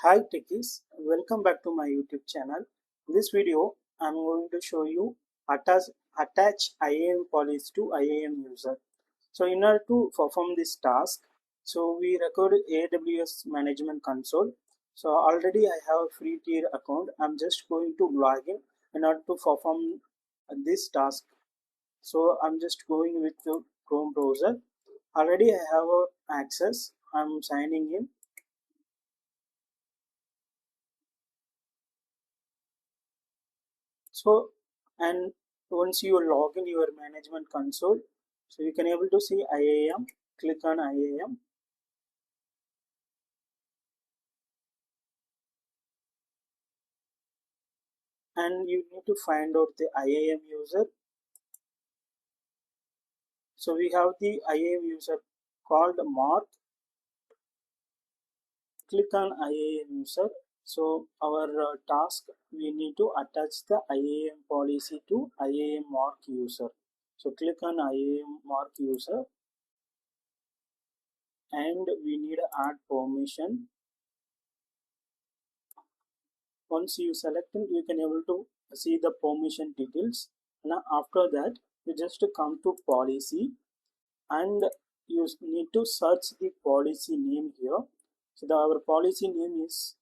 Hi techies, welcome back to my YouTube channel. In this video, I'm going to show you attach IAM policy to IAM user. So in order to perform this task, so we recorded AWS Management Console. So already I have a free tier account. I'm just going to log in order to perform this task. So I'm just going with the Chrome browser. Already I have access. I'm signing in. So, and once you log in your management console, so you can able to see IAM, click on IAM, and you need to find out the IAM user. So we have the IAM user called Mark. Click on IAM user. So our task, we need to attach the IAM policy to IAM Mark user. So click on IAM Mark user, and we need to add permission. Once you select it, you can able to see the permission details. Now after that, you just come to policy, and you need to search the policy name here. So our policy name is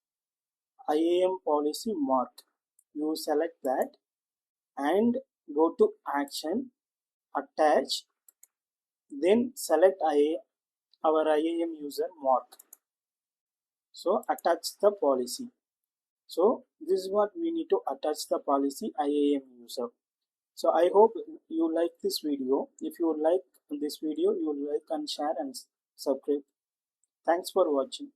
IAM policy Mark. You select that and go to action, attach, then select our IAM user Mark. So attach the policy. So this is what we need to attach the policy IAM user. So I hope you like this video. If you like this video, you like and share and subscribe. Thanks for watching.